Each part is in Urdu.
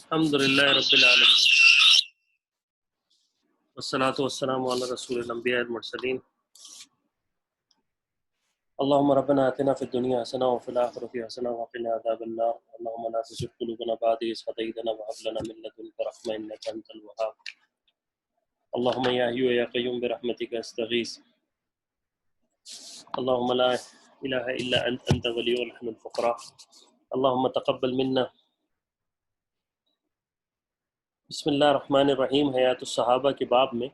الحمدللہ رب العالمین والصلاة والسلام علی رسول الانبیاء المرسلین اللهم ربنا آتنا في الدنيا حسنة وفي الآخرة حسنة وقنا عذاب النار اللهم لا تزغ قلوبنا بعد إذ هديتنا وهب لنا من لدنك رحمة إنك أنت الوهاب اللهم يا حي يا قيوم برحمتك أستغيث اللهم لا إله إلا أنت ولي ونحن الفقراء اللهم تقبل منا. بسم اللہ الرحمن الرحیم. حیات الصحابہ کے باب میں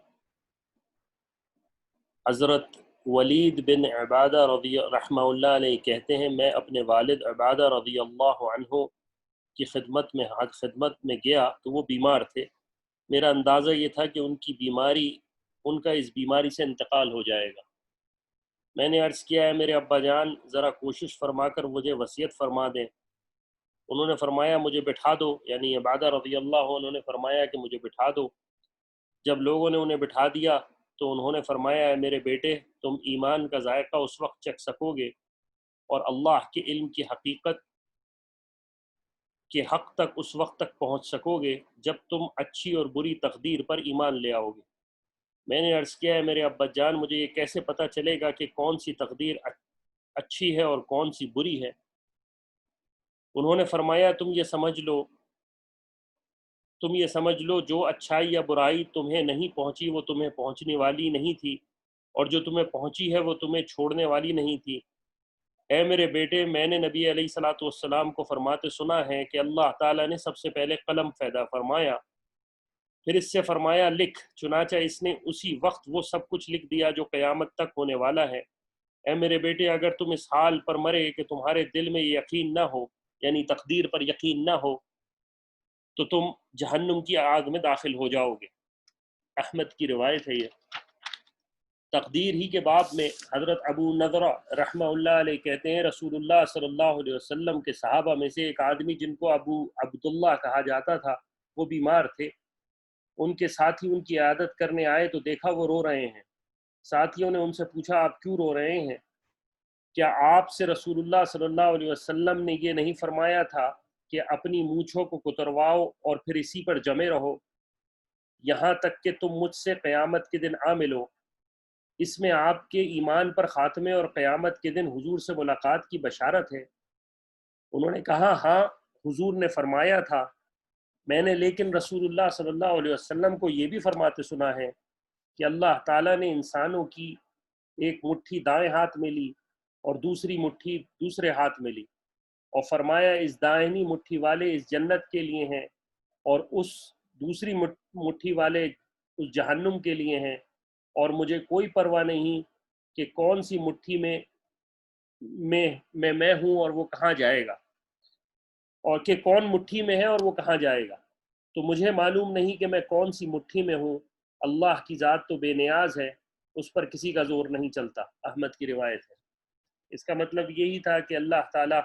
حضرت ولید بن عبادہ رضی رحمہ اللہ علیہ کہتے ہیں میں اپنے والد عبادہ رضی اللہ عنہ کی خدمت میں گیا تو وہ بیمار تھے. میرا اندازہ یہ تھا کہ ان کا اس بیماری سے انتقال ہو جائے گا. میں نے عرض کیا ہے میرے ابا جان ذرا کوشش فرما کر مجھے وصیت فرما دیں. انہوں نے فرمایا مجھے بٹھا دو، یعنی عبادہ رضی اللہ عنہ نے فرمایا کہ مجھے بٹھا دو. جب لوگوں نے انہیں بٹھا دیا تو انہوں نے فرمایا اے میرے بیٹے تم ایمان کا ذائقہ اس وقت چکھ سکو گے اور اللہ کے علم کی حقیقت کے حق تک اس وقت تک پہنچ سکو گے جب تم اچھی اور بری تقدیر پر ایمان لے آؤ گے. میں نے عرض کیا ہے میرے ابا جان مجھے یہ کیسے پتہ چلے گا کہ کون سی تقدیر اچھی ہے اور کون سی بری ہے؟ انہوں نے فرمایا تم یہ سمجھ لو جو اچھائی یا برائی تمہیں نہیں پہنچی وہ تمہیں پہنچنے والی نہیں تھی، اور جو تمہیں پہنچی ہے وہ تمہیں چھوڑنے والی نہیں تھی. اے میرے بیٹے میں نے نبی علیہ الصلوۃ والسلام کو فرماتے سنا ہے کہ اللہ تعالیٰ نے سب سے پہلے قلم پیدا فرمایا، پھر اس سے فرمایا لکھ، چنانچہ اس نے اسی وقت وہ سب کچھ لکھ دیا جو قیامت تک ہونے والا ہے. اے میرے بیٹے اگر تم اس حال پر مرے کہ تمہارے دل میں یہ یقین نہ ہو، یعنی تقدیر پر یقین نہ ہو، تو تم جہنم کی آگ میں داخل ہو جاؤ گے. احمد کی روایت ہے. یہ تقدیر ہی کے باب میں حضرت ابو نضرہ رحمہ اللہ علیہ کہتے ہیں رسول اللہ صلی اللہ علیہ وسلم کے صحابہ میں سے ایک آدمی جن کو ابو عبداللہ کہا جاتا تھا وہ بیمار تھے. ان کے ساتھی ان کی عیادت کرنے آئے تو دیکھا وہ رو رہے ہیں. ساتھیوں نے ان سے پوچھا آپ کیوں رو رہے ہیں؟ کیا آپ سے رسول اللہ صلی اللہ علیہ وسلم نے یہ نہیں فرمایا تھا کہ اپنی مونچھوں کو کترواؤ اور پھر اسی پر جمے رہو یہاں تک کہ تم مجھ سے قیامت کے دن آ ملو؟ اس میں آپ کے ایمان پر خاتمے اور قیامت کے دن حضور سے ملاقات کی بشارت ہے. انہوں نے کہا ہاں حضور نے فرمایا تھا. میں نے لیکن رسول اللہ صلی اللہ علیہ وسلم کو یہ بھی فرماتے سنا ہے کہ اللہ تعالیٰ نے انسانوں کی ایک مٹھی دائیں ہاتھ میں لی اور دوسری مٹھی دوسرے ہاتھ میں لی اور فرمایا اس دائنی مٹھی والے اس جنت کے لیے ہیں اور اس دوسری مٹھی والے اس جہنم کے لیے ہیں، اور مجھے کوئی پرواہ نہیں کہ کون سی مٹھی میں ہوں اور وہ کہاں جائے گا، اور کہ کون مٹھی میں ہے اور وہ کہاں جائے گا. تو مجھے معلوم نہیں کہ میں کون سی مٹھی میں ہوں. اللہ کی ذات تو بے نیاز ہے، اس پر کسی کا زور نہیں چلتا. احمد کی روایت ہے. اس کا مطلب یہی تھا کہ اللہ تعالیٰ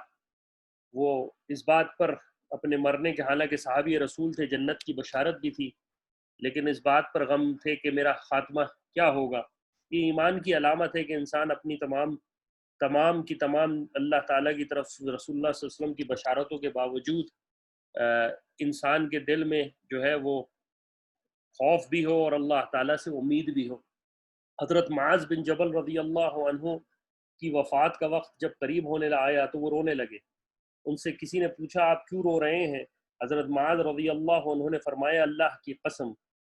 وہ اس بات پر اپنے مرنے کے، حالانکہ صحابی رسول تھے جنت کی بشارت بھی تھی، لیکن اس بات پر غم تھے کہ میرا خاتمہ کیا ہوگا. یہ ایمان کی علامت ہے کہ انسان اپنی تمام کی تمام اللہ تعالیٰ کی طرف رسول اللہ صلی اللہ علیہ وسلم کی بشارتوں کے باوجود انسان کے دل میں جو ہے وہ خوف بھی ہو اور اللہ تعالیٰ سے امید بھی ہو. حضرت معاذ بن جبل رضی اللہ عنہ کی وفات کا وقت جب قریب ہونے آیا تو وہ رونے لگے. ان سے کسی نے پوچھا آپ کیوں رو رہے ہیں؟ حضرت معاذ رضی اللہ عنہ نے فرمایا اللہ کی قسم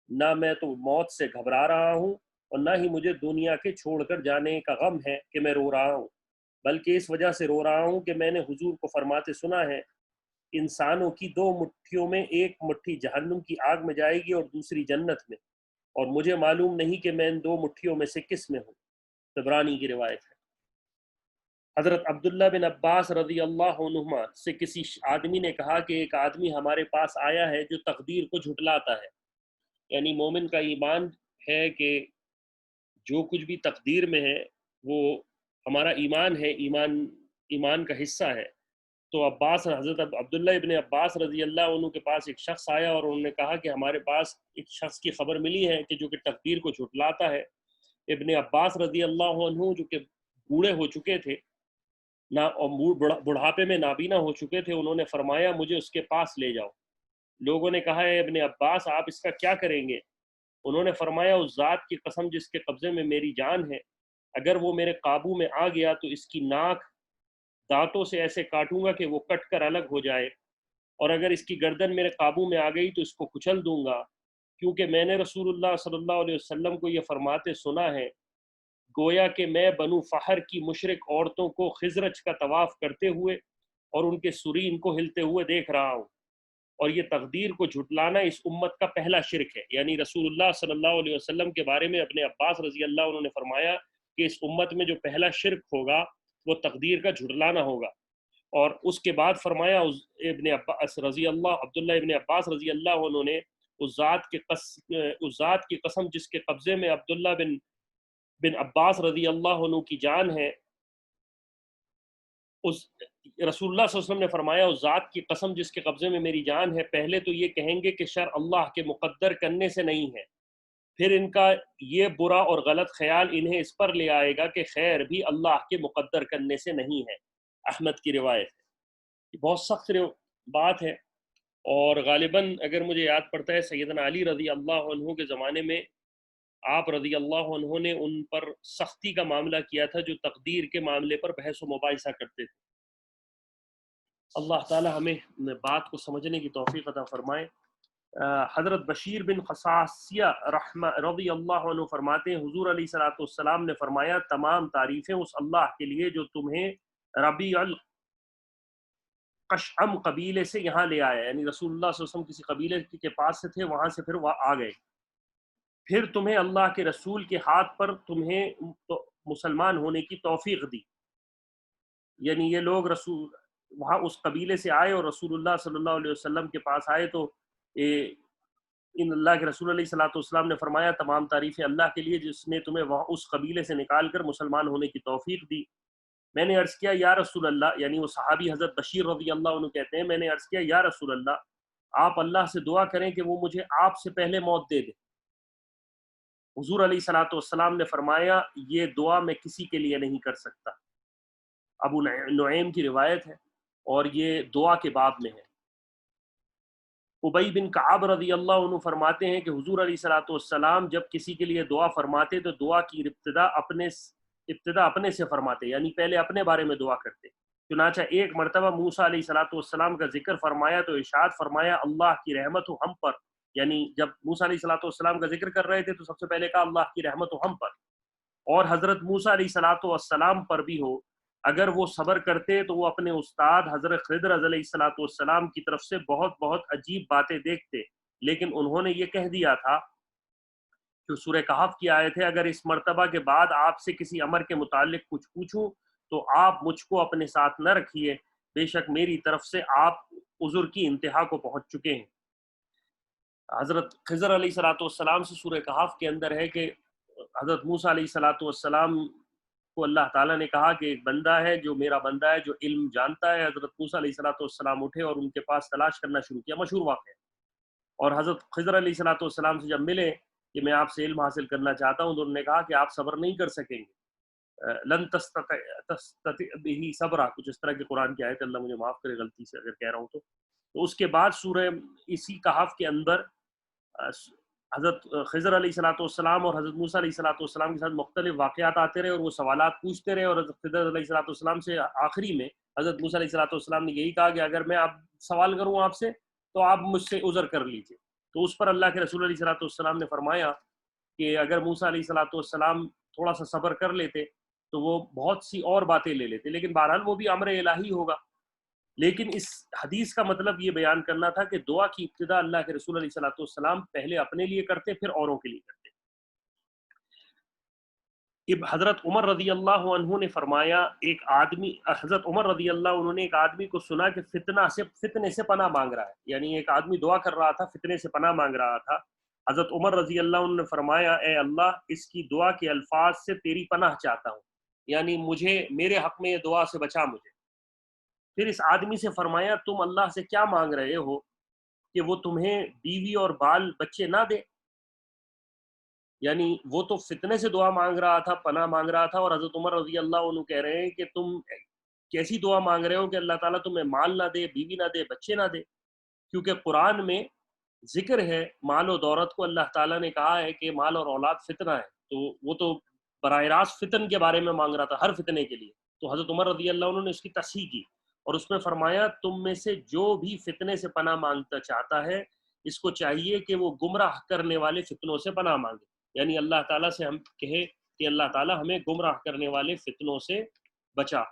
نہ میں تو موت سے گھبرا رہا ہوں اور نہ ہی مجھے دنیا کے چھوڑ کر جانے کا غم ہے کہ میں رو رہا ہوں، بلکہ اس وجہ سے رو رہا ہوں کہ میں نے حضور کو فرماتے سنا ہے انسانوں کی دو مٹھیوں میں ایک مٹھی جہنم کی آگ میں جائے گی اور دوسری جنت میں، اور مجھے معلوم نہیں کہ میں ان دو مٹھیوں میں سے کس میں ہوں. طبرانی کی روایت ہے. حضرت عبداللہ بن عباس رضی اللہ عنہما سے کسی آدمی نے کہا کہ ایک آدمی ہمارے پاس آیا ہے جو تقدیر کو جھٹلاتا ہے. یعنی مومن کا ایمان ہے کہ جو کچھ بھی تقدیر میں ہے وہ ہمارا ایمان ہے، ایمان کا حصہ ہے. تو حضرت عبداللہ ابن عباس رضی اللہ عنہ کے پاس ایک شخص آیا اور انہوں نے کہا کہ ہمارے پاس ایک شخص کی خبر ملی ہے کہ جو کہ تقدیر کو جھٹلاتا ہے. ابن عباس رضی اللہ عنہ جو کہ بوڑھے ہو چکے تھے بڑھاپے میں نابینا ہو چکے تھے، انہوں نے فرمایا مجھے اس کے پاس لے جاؤ. لوگوں نے کہا ہے ابن عباس آپ اس کا کیا کریں گے؟ انہوں نے فرمایا اس ذات کی قسم جس کے قبضے میں میری جان ہے، اگر وہ میرے قابو میں آ گیا تو اس کی ناک دانتوں سے ایسے کاٹوں گا کہ وہ کٹ کر الگ ہو جائے، اور اگر اس کی گردن میرے قابو میں آ گئی تو اس کو کچل دوں گا، کیونکہ میں نے رسول اللہ صلی اللہ علیہ وسلم کو یہ فرماتے سنا ہے، گویا کہ میں بنو فہر کی مشرک عورتوں کو خزرج کا طواف کرتے ہوئے اور ان کے سرین کو ہلتے ہوئے دیکھ رہا ہوں، اور یہ تقدیر کو جھٹلانا اس امت کا پہلا شرک ہے۔ یعنی رسول اللہ صلی اللہ علیہ وسلم کے بارے میں ابن عباس رضی اللہ عنہ نے فرمایا کہ اس امت میں جو پہلا شرک ہوگا وہ تقدیر کا جھٹلانا ہوگا، اور اس کے بعد فرمایا ابن عباس رضی اللہ عبداللہ ابن عباس رضی اللہ عنہ نے اس ذات کی قسم جس کے قبضے میں عبداللہ بن عباس رضی اللہ عنہ کی جان ہے، اس رسول اللہ صلی اللہ علیہ وسلم نے فرمایا اس ذات کی قسم جس کے قبضے میں میری جان ہے، پہلے تو یہ کہیں گے کہ شر اللہ کے مقدر کرنے سے نہیں ہے، پھر ان کا یہ برا اور غلط خیال انہیں اس پر لے آئے گا کہ خیر بھی اللہ کے مقدر کرنے سے نہیں ہے۔ احمد کی روایت ہے، یہ بہت سخت بات ہے، اور غالباً اگر مجھے یاد پڑتا ہے سیدنا علی رضی اللہ عنہ کے زمانے میں آپ رضی اللہ عنہ نے ان پر سختی کا معاملہ کیا تھا جو تقدیر کے معاملے پر بحث و مباحثہ کرتے تھے۔ اللہ تعالی ہمیں بات کو سمجھنے کی توفیق عطا فرمائے۔ حضرت بشیر بن خصاصیہ رضی اللہ عنہ فرماتے ہیں حضور علیہ الصلوۃ والسلام نے فرمایا تمام تعریفیں اس اللہ کے لیے جو تمہیں ربیع القشعم قبیلے سے یہاں لے آیا، یعنی رسول اللہ صلی اللہ علیہ وسلم کسی قبیلے کے پاس سے تھے، وہاں سے پھر وہ آ گئے، پھر تمہیں اللہ کے رسول کے ہاتھ پر تمہیں مسلمان ہونے کی توفیق دی۔ یعنی یہ لوگ رسول وہاں اس قبیلے سے آئے اور رسول اللہ صلی اللہ علیہ وسلم کے پاس آئے، تو ان اللہ کے رسول علیہ الصلوۃ والسلام نے فرمایا تمام تعریفیں اللہ کے لیے جس نے تمہیں وہاں اس قبیلے سے نکال کر مسلمان ہونے کی توفیق دی۔ میں نے عرض کیا یا رسول اللہ، یعنی وہ صحابی حضرت بشیر رضی اللہ عنہ کہتے ہیں میں نے عرض کیا یا رسول اللہ آپ اللہ سے دعا کریں کہ وہ مجھے آپ سے پہلے موت دے دے۔ حضور علیہ الصلوۃ والسلام نے فرمایا یہ دعا میں کسی کے لیے نہیں کر سکتا، ابو نعیم کی روایت ہے اور یہ دعا کے باب میں ہے۔ ابی بن کعب رضی اللہ عنہ فرماتے ہیں کہ حضور علیہ الصلوۃ والسلام جب کسی کے لیے دعا فرماتے تو دعا کی ابتدا اپنے سے فرماتے، یعنی پہلے اپنے بارے میں دعا کرتے۔ چنانچہ ایک مرتبہ موسیٰ علیہ الصلوۃ والسلام کا ذکر فرمایا تو ارشاد فرمایا اللہ کی رحمت ہو ہم پر، یعنی جب موسیٰ علیہ الصلوۃ والسلام کا ذکر کر رہے تھے تو سب سے پہلے کہا اللہ کی رحمت ہو ہم پر، اور حضرت موسیٰ علیہ الصلوۃ والسلام پر بھی ہو، اگر وہ صبر کرتے تو وہ اپنے استاد حضرت خضر علیہ الصلوۃ والسلام کی طرف سے بہت بہت عجیب باتیں دیکھتے، لیکن انہوں نے یہ کہہ دیا تھا جو سورہ کہف کی آیت ہے اگر اس مرتبہ کے بعد آپ سے کسی امر کے متعلق کچھ پوچھوں تو آپ مجھ کو اپنے ساتھ نہ رکھیے، بے شک میری طرف سے آپ عذر کی انتہا کو پہنچ چکے ہیں۔ حضرت خضر علیہ الصلوۃ والسلام سے سورہ کہف کے اندر ہے کہ حضرت موسیٰ علیہ الصلوۃ والسلام کو اللہ تعالیٰ نے کہا کہ ایک بندہ ہے جو میرا بندہ ہے جو علم جانتا ہے۔ حضرت موسیٰ علیہ الصلوۃ والسلام اٹھے اور ان کے پاس تلاش کرنا شروع کیا، مشہور واقعہ، اور حضرت خضر علیہ الصلوۃ والسلام سے جب ملے کہ میں آپ سے علم حاصل کرنا چاہتا ہوں تو انہوں نے کہا کہ آپ صبر نہیں کر سکیں گے، لن تستطع به صبرا، کچھ اس طرح کی قرآن کی آیت، اللہ مجھے معاف کرے غلطی سے اگر کہہ رہا ہوں تو اس کے بعد سورہ اسی کہف کے اندر حضرت خضر علیہ الصلوۃ والسلام اور حضرت موسیٰ علیہ الصلوۃ والسلام کے ساتھ مختلف واقعات آتے رہے اور وہ سوالات پوچھتے رہے، اور حضرت خضر علیہ الصلوۃ والسلام سے آخری میں حضرت موسیٰ علیہ الصلوۃ والسلام نے یہی کہا کہ اگر میں آپ سوال کروں آپ سے تو آپ مجھ سے عذر کر لیجیے، تو اس پر اللہ کے رسول علیہ الصلوۃ والسلام نے فرمایا کہ اگر موسیٰ علیہ الصلوۃ والسلام تھوڑا سا صبر کر لیتے تو وہ بہت سی اور باتیں لے لیتے، لیکن بہرحال وہ بھی امر الہی ہوگا۔ لیکن اس حدیث کا مطلب یہ بیان کرنا تھا کہ دعا کی ابتدا اللہ کے رسول علیہ الصلوۃ والسلام پہلے اپنے لیے کرتے پھر اوروں کے لیے کرتے۔ حضرت عمر رضی اللہ عنہ نے فرمایا حضرت عمر رضی اللہ عنہ نے ایک آدمی کو سنا کہ فتنے سے پناہ مانگ رہا ہے، یعنی ایک آدمی دعا کر رہا تھا، فتنے سے پناہ مانگ رہا تھا۔ حضرت عمر رضی اللہ عنہ نے فرمایا اے اللہ اس کی دعا کے الفاظ سے تیری پناہ چاہتا ہوں، یعنی میرے حق میں یہ دعا سے بچا مجھے۔ پھر اس آدمی سے فرمایا تم اللہ سے کیا مانگ رہے ہو کہ وہ تمہیں بیوی اور بال بچے نہ دے، یعنی وہ تو فتنے سے دعا مانگ رہا تھا، پناہ مانگ رہا تھا، اور حضرت عمر رضی اللہ عنہ کہہ رہے ہیں کہ تم کیسی دعا مانگ رہے ہو کہ اللہ تعالیٰ تمہیں مال نہ دے، بیوی نہ دے، بچے نہ دے۔ کیونکہ قرآن میں ذکر ہے مال و دولت کو، اللہ تعالیٰ نے کہا ہے کہ مال اور اولاد فتنہ ہے، تو وہ تو براہ راست فتن کے بارے میں مانگ رہا تھا، ہر فتنے کے لیے. تو حضرت عمر رضی اللہ عنہ نے اس کی تصحیح کی اور اس میں فرمایا تم میں سے جو بھی فتنے سے پناہ مانگتا چاہتا ہے اس کو چاہیے کہ وہ گمراہ کرنے والے فتنوں سے پناہ مانگے. یعنی اللہ تعالیٰ سے ہم کہے کہ اللہ تعالیٰ ہمیں گمراہ کرنے والے فتنوں سے بچا.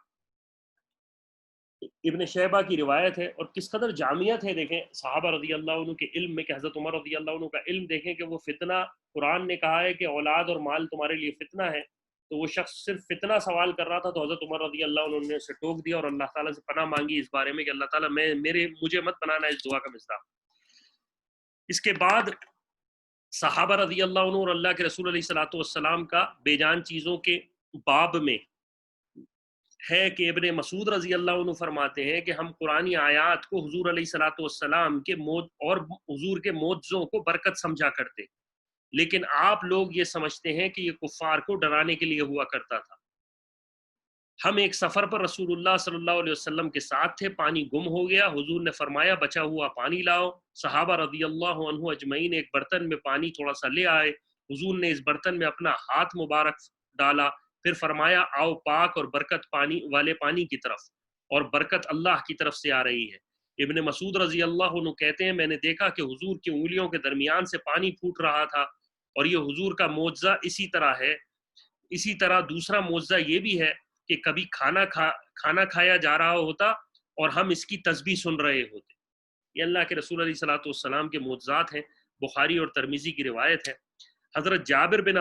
ابن شیبہ کی روایت ہے، اور کس قدر جامعت ہے دیکھیں صحابہ رضی اللہ عنہ کے علم میں، کہ حضرت عمر رضی اللہ عنہ کا علم دیکھیں کہ وہ فتنہ، قرآن نے کہا ہے کہ اولاد اور مال تمہارے لیے فتنہ ہے، تو وہ شخص صرف فتنہ سوال کر رہا تھا، تو حضرت عمر رضی اللہ عنہ نے اسے ٹوک دیا اور اللہ تعالیٰ سے پناہ مانگی اس بارے میں کہ اللہ تعالیٰ مجھے مت بنانا اس دعا کا مصداق. اس کے بعد صحابہ رضی اللہ عنہ اور اللہ کے رسول علیہ الصلوۃ والسلام کا بے جان چیزوں کے باب میں ہے کہ ابن مسعود رضی اللہ عنہ فرماتے ہیں کہ ہم قرآنی آیات کو حضور علیہ الصلوۃ والسلام کے اور حضور کے معجزوں کو برکت سمجھا کرتے، لیکن آپ لوگ یہ سمجھتے ہیں کہ یہ کفار کو ڈرانے کے لیے ہوا کرتا تھا. ہم ایک سفر پر رسول اللہ صلی اللہ علیہ وسلم کے ساتھ تھے، پانی گم ہو گیا، حضور نے فرمایا بچا ہوا پانی لاؤ. صحابہ رضی اللہ عنہ اجمعین ایک برتن میں پانی تھوڑا سا لے آئے، حضور نے اس برتن میں اپنا ہاتھ مبارک ڈالا، پھر فرمایا آؤ پاک اور برکت پانی والے پانی کی طرف، اور برکت اللہ کی طرف سے آ رہی ہے. ابن مسعود رضی اللہ عنہ کہتے ہیں میں نے دیکھا کہ حضور کی انگلیوں کے درمیان سے پانی پھوٹ رہا تھا، اور یہ حضور کا معجزہ اسی طرح ہے. اسی طرح دوسرا معجزہ یہ بھی ہے کہ کبھی کھانا کھایا جا رہا ہوتا اور ہم اس کی تسبیح سن رہے ہوتے. یہ اللہ کے رسول علیہ الصلوۃ والسلام کے معجزات ہیں، بخاری اور ترمذی کی روایت ہے. حضرت جابر بن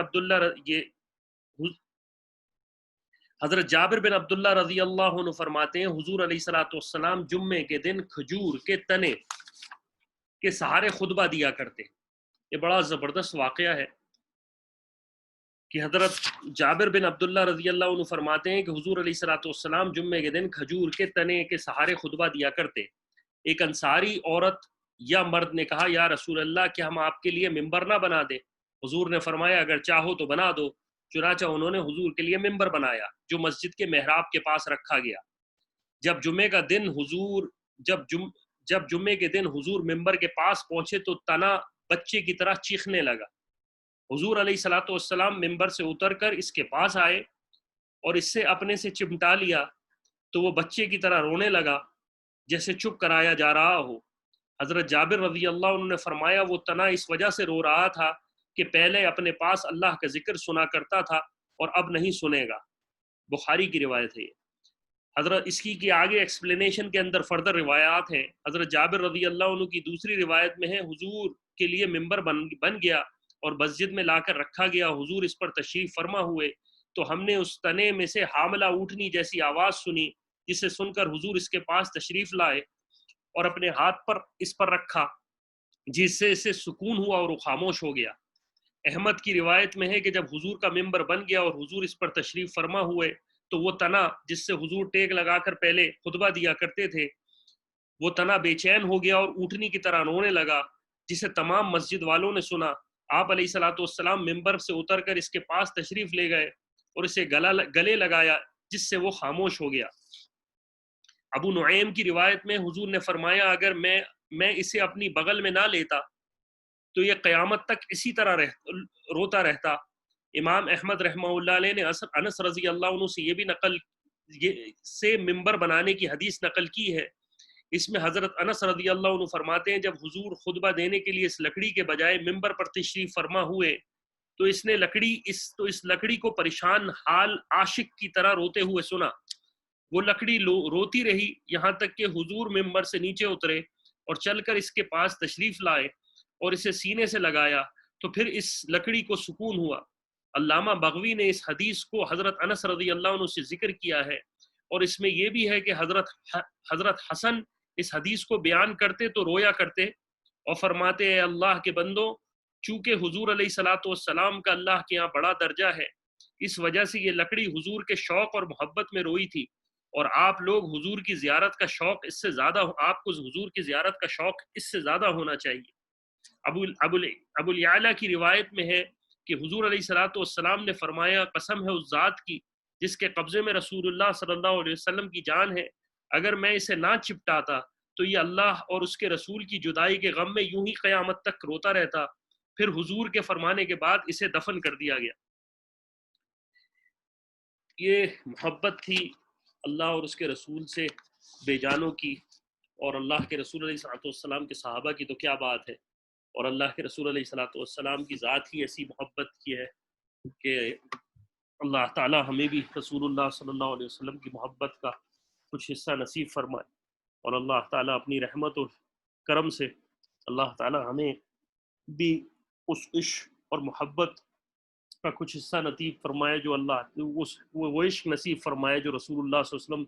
عبداللہ رضی اللہ عنہ فرماتے ہیں حضور علیہ الصلوۃ والسلام جمعے کے دن کھجور کے تنے کے سہارے خطبہ دیا کرتے. یہ بڑا زبردست واقعہ ہے کہ حضرت جابر بن عبداللہ رضی اللہ عنہ فرماتے ہیں کہ حضور علیہ الصلوۃ والسلام جمعے کے دن کھجور کے تنے کے سہارے خطبہ دیا کرتے. ایک انصاری عورت یا مرد نے کہا یا رسول اللہ کہ ہم آپ کے لیے ممبر نہ بنا دیں؟ حضور نے فرمایا اگر چاہو تو بنا دو. چنانچہ انہوں نے حضور کے لیے ممبر بنایا جو مسجد کے محراب کے پاس رکھا گیا. جب جمعے کے دن حضور ممبر کے پاس پہنچے تو تنا بچے کی طرح چیخنے لگا. حضور علیہ الصلوۃ والسلام ممبر سے اتر کر اس کے پاس آئے اور اس سے اپنے سے چمٹا لیا تو وہ بچے کی طرح رونے لگا جیسے چپ کرایا جا رہا ہو. حضرت جابر رضی اللہ عنہ نے فرمایا وہ تنا اس وجہ سے رو رہا تھا کہ پہلے اپنے پاس اللہ کا ذکر سنا کرتا تھا اور اب نہیں سنے گا. بخاری کی روایت ہے. حضرت اس کی آگے ایکسپلینیشن کے اندر فردر روایات ہیں. حضرت جابر رضی اللہ عنہ کی دوسری روایت میں ہے حضور کے لیے ممبر بن گیا اور مسجد میں لا کر رکھا گیا. حضور اس پر تشریف فرما ہوئے تو ہم نے اس تنے میں سے حاملہ اونٹنی جیسی آواز سنی، جسے سن کر حضور اس کے پاس تشریف لائے اور اپنے ہاتھ پر اس پر رکھا، جس سے اسے سکون ہوا اور وہ خاموش ہو گیا. احمد کی روایت میں ہے کہ جب حضور کا ممبر بن گیا اور حضور اس پر تشریف فرما ہوئے تو وہ تنا جس سے حضور ٹیک لگا کر پہلے خطبہ دیا کرتے تھے، وہ تنا بے چین ہو گیا اور اونٹنی کی طرح رونے لگا، جسے تمام مسجد والوں نے سنا. آپ علیہ الصلوۃ والسلام ممبر سے اتر کر اس کے پاس تشریف لے گئے اور اسے گلے لگایا جس سے وہ خاموش ہو گیا. ابو نعیم کی روایت میں حضور نے فرمایا اگر میں اسے اپنی بغل میں نہ لیتا تو یہ قیامت تک اسی طرح روتا رہتا. امام احمد رحمہ اللہ علیہ نے انس رضی اللہ عنہ سے یہ بھی ممبر بنانے کی حدیث نقل کی ہے. اس میں حضرت انس رضی اللہ عنہ فرماتے ہیں جب حضور خطبہ دینے کے لیے اس لکڑی کے بجائے ممبر پر تشریف فرما ہوئے تو اس لکڑی کو پریشان حال عاشق کی طرح روتے ہوئے سنا. وہ لکڑی روتی رہی یہاں تک کہ حضور ممبر سے نیچے اترے اور چل کر اس کے پاس تشریف لائے اور اسے سینے سے لگایا تو پھر اس لکڑی کو سکون ہوا. علامہ بغوی نے اس حدیث کو حضرت انس رضی اللہ عنہ سے ذکر کیا ہے اور اس میں یہ بھی ہے کہ حضرت حسن اس حدیث کو بیان کرتے تو رویا کرتے اور فرماتے اے اللہ کے بندو، چونکہ حضور علیہ الصلوۃ والسلام کا اللہ کے یہاں بڑا درجہ ہے، اس وجہ سے یہ لکڑی حضور کے شوق اور محبت میں روئی تھی، اور آپ لوگ حضور کی زیارت کا شوق آپ کو حضور کی زیارت کا شوق اس سے زیادہ ہونا چاہیے. ابو الیعلا کی روایت میں ہے کہ حضور علیہ الصلوۃ والسلام نے فرمایا قسم ہے اس ذات کی جس کے قبضے میں رسول اللہ صلی اللہ علیہ وسلم کی جان ہے، اگر میں اسے نہ چپٹاتا تو یہ اللہ اور اس کے رسول کی جدائی کے غم میں یوں ہی قیامت تک روتا رہتا، پھر حضور کے فرمانے کے بعد اسے دفن کر دیا گیا۔ یہ محبت تھی اللہ اور اس کے رسول سے بے جانوں کی، اور اللہ کے رسول علیہ الصلوۃ والسلام کے صحابہ کی تو کیا بات ہے، اور اللہ کے رسول علیہ الصلوۃ والسلام کی ذات ہی ایسی محبت کی ہے کہ اللہ تعالی ہمیں بھی رسول اللہ صلی اللہ علیہ وسلم کی محبت کا کچھ حصہ نصیب فرمائے، اور اللہ تعالیٰ اپنی رحمت اور کرم سے اللہ تعالیٰ ہمیں بھی اس عشق اور محبت کا کچھ حصہ نصیب فرمائے جو اللہ وہ عشق نصیب فرمائے جو رسول اللہ صلی اللہ علیہ وسلم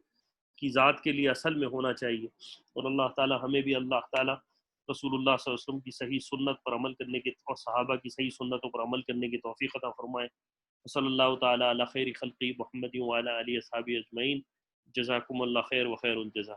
کی ذات کے لیے اصل میں ہونا چاہیے، اور اللہ تعالیٰ ہمیں بھی اللہ تعالیٰ رسول اللہ صلی اللہ علیہ وسلم کی صحیح سنت پر عمل کرنے کی اور صحابہ کی صحیح سنتوں پر عمل کرنے کی توفیق عطا فرمائے۔ صلی اللہ تعالیٰ علی خیر خلقی محمد وعلی آلہ اصحابہ اجمعین۔ جزاکم اللہ خیر و خیر الجزا۔